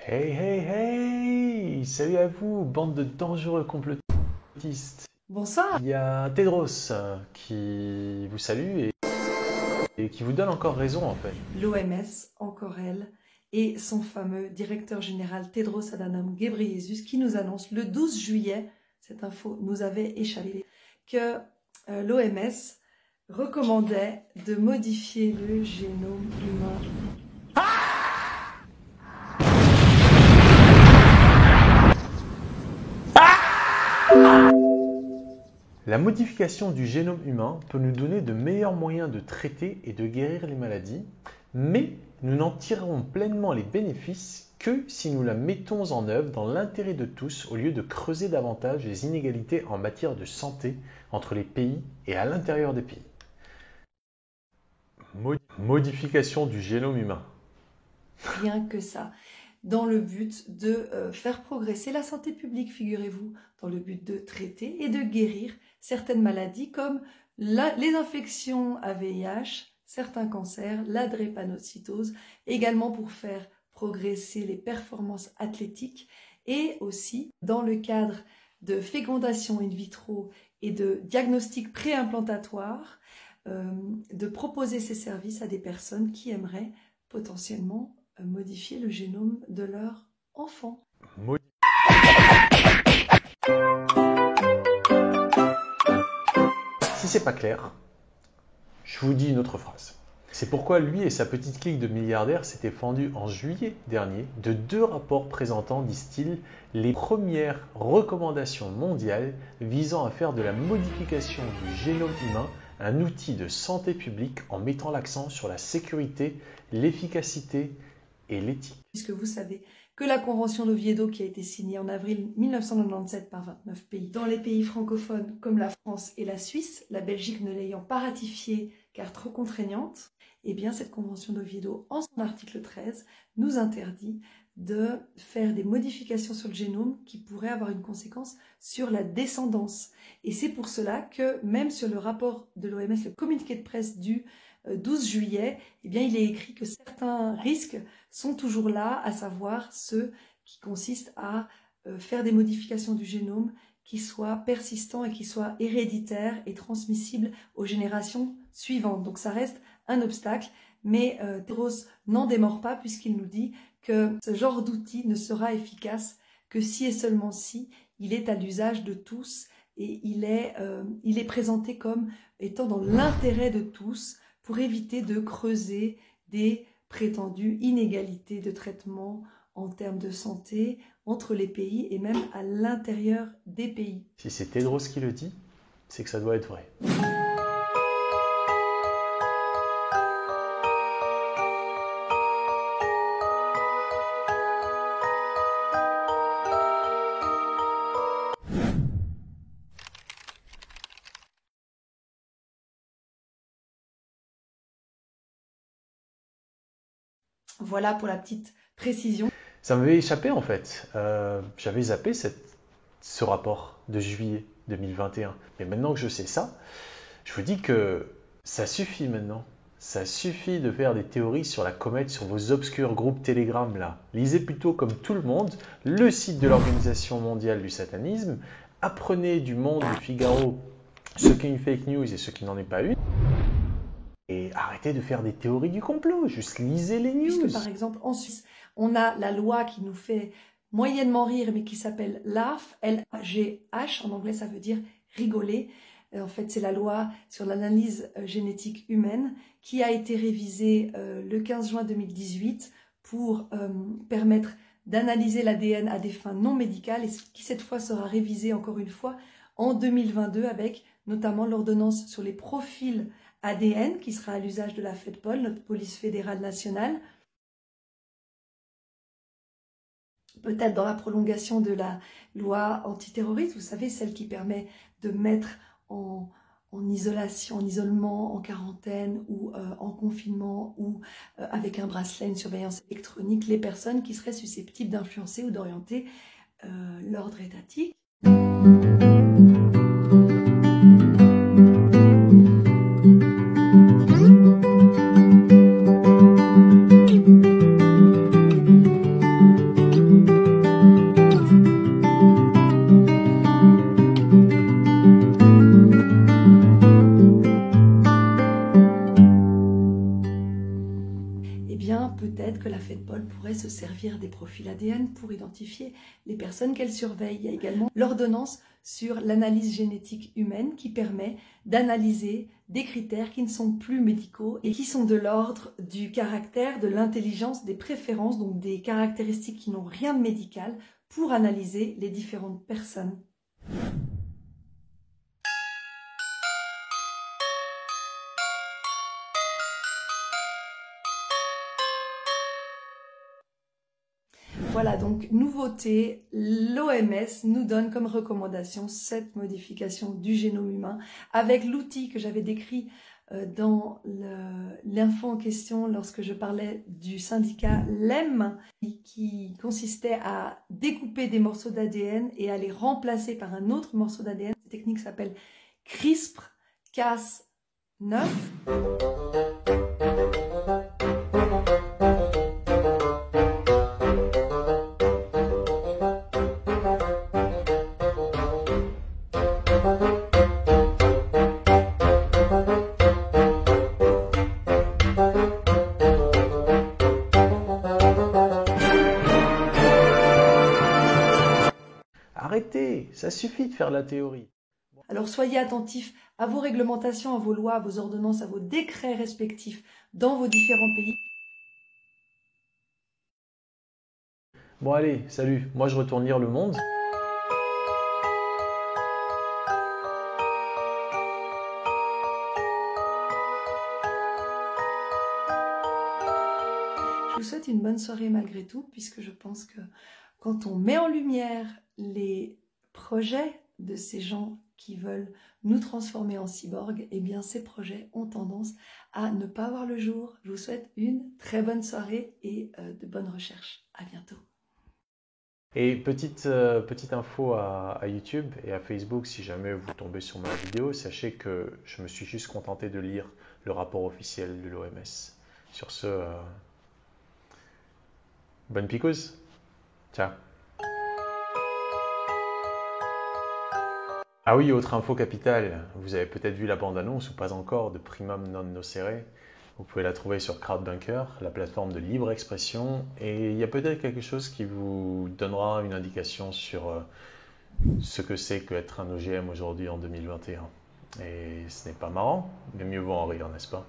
Hey hey hey! Salut à vous, bande de dangereux complotistes. Bonsoir. Il y a Tedros qui vous salue et qui vous donne encore raison en fait. L'OMS, encore elle, et son fameux directeur général Tedros Adhanom Ghebreyesus qui nous annonce le 12 juillet, cette info nous avait échappé, que l'OMS recommandait de modifier le génome humain. La modification du génome humain peut nous donner de meilleurs moyens de traiter et de guérir les maladies, mais nous n'en tirerons pleinement les bénéfices que si nous la mettons en œuvre dans l'intérêt de tous au lieu de creuser davantage les inégalités en matière de santé entre les pays et à l'intérieur des pays. Modification du génome humain. Rien que ça, dans le but de faire progresser la santé publique, figurez-vous, dans le but de traiter et de guérir certaines maladies comme les infections à VIH, certains cancers, la drépanocytose, également pour faire progresser les performances athlétiques et aussi dans le cadre de fécondation in vitro et de diagnostic préimplantatoire, de proposer ces services à des personnes qui aimeraient potentiellement modifier le génome de leur enfant. Si c'est pas clair, je vous dis une autre phrase. C'est pourquoi lui et sa petite clique de milliardaires s'étaient fendus en juillet dernier de 2 rapports présentant, disent-ils, les premières recommandations mondiales visant à faire de la modification du génome humain un outil de santé publique en mettant l'accent sur la sécurité, l'efficacité et l'éthique. Puisque vous savez que la Convention d'Oviedo, qui a été signée en avril 1997 par 29 pays, dans les pays francophones comme la France et la Suisse, la Belgique ne l'ayant pas ratifiée car trop contraignante, eh bien cette Convention d'Oviedo, en son article 13, nous interdit de faire des modifications sur le génome qui pourraient avoir une conséquence sur la descendance. Et c'est pour cela que même sur le rapport de l'OMS, le communiqué de presse du 12 juillet, eh bien, il est écrit que certains risques sont toujours là, à savoir ceux qui consistent à faire des modifications du génome qui soient persistants et qui soient héréditaires et transmissibles aux générations suivantes. Donc ça reste un obstacle, mais Tedros n'en démord pas puisqu'il nous dit que ce genre d'outil ne sera efficace que si et seulement si il est à l'usage de tous et il est présenté comme étant dans l'intérêt de tous, pour éviter de creuser des prétendues inégalités de traitement en termes de santé entre les pays et même à l'intérieur des pays. Si c'est Tedros qui le dit, c'est que ça doit être vrai. Voilà pour la petite précision. Ça m'avait échappé en fait. J'avais zappé ce rapport de juillet 2021. Mais maintenant que je sais ça, je vous dis que ça suffit maintenant. Ça suffit de faire des théories sur la comète sur vos obscurs groupes Telegram là. Lisez plutôt comme tout le monde le site de l'Organisation mondiale du satanisme. Apprenez du Monde, du Figaro, ce qui est une fake news et ce qui n'en est pas une. Et arrêtez de faire des théories du complot, juste lisez les news. Puisque par exemple en Suisse, on a la loi qui nous fait moyennement rire, mais qui s'appelle LAGH, L-A-G-H, en anglais ça veut dire rigoler. En fait, c'est la loi sur l'analyse génétique humaine qui a été révisée le 15 juin 2018 pour permettre d'analyser l'ADN à des fins non médicales et qui cette fois sera révisée encore une fois en 2022 avec notamment l'ordonnance sur les profils ADN qui sera à l'usage de la FEDPOL, notre police fédérale nationale. Peut-être dans la prolongation de la loi antiterroriste, vous savez, celle qui permet de mettre en isolation, en isolement, en quarantaine ou en confinement ou avec un bracelet, une surveillance électronique, les personnes qui seraient susceptibles d'influencer ou d'orienter l'ordre étatique. servir des profils ADN pour identifier les personnes qu'elle surveille. Il y a également l'ordonnance sur l'analyse génétique humaine qui permet d'analyser des critères qui ne sont plus médicaux et qui sont de l'ordre du caractère, de l'intelligence, des préférences, donc des caractéristiques qui n'ont rien de médical pour analyser les différentes personnes. Voilà, donc nouveauté, l'OMS nous donne comme recommandation cette modification du génome humain avec l'outil que j'avais décrit dans l'info en question lorsque je parlais du syndicat LEM qui consistait à découper des morceaux d'ADN et à les remplacer par un autre morceau d'ADN. Cette technique s'appelle CRISPR-Cas9. Arrêtez, ça suffit de faire la théorie. Alors soyez attentifs à vos réglementations, à vos lois, à vos ordonnances, à vos décrets respectifs dans vos différents pays. Bon allez, salut, moi je retourne lire Le Monde. Je vous souhaite une bonne soirée malgré tout, puisque je pense que quand on met en lumière les projets de ces gens qui veulent nous transformer en cyborgs, eh bien ces projets ont tendance à ne pas voir le jour. Je vous souhaite une très bonne soirée et de bonnes recherches. À bientôt. Et petite info à YouTube et à Facebook, si jamais vous tombez sur ma vidéo, sachez que je me suis juste contenté de lire le rapport officiel de l'OMS. Sur ce, bonne picouse. Ciao. Ah oui, autre info capitale, vous avez peut-être vu la bande-annonce ou pas encore de Primum non nocere. Vous pouvez la trouver sur Crowdbunker, la plateforme de libre expression, et il y a peut-être quelque chose qui vous donnera une indication sur ce que c'est qu'être un OGM aujourd'hui en 2021. Et ce n'est pas marrant, mais mieux vaut en rire, n'est-ce pas?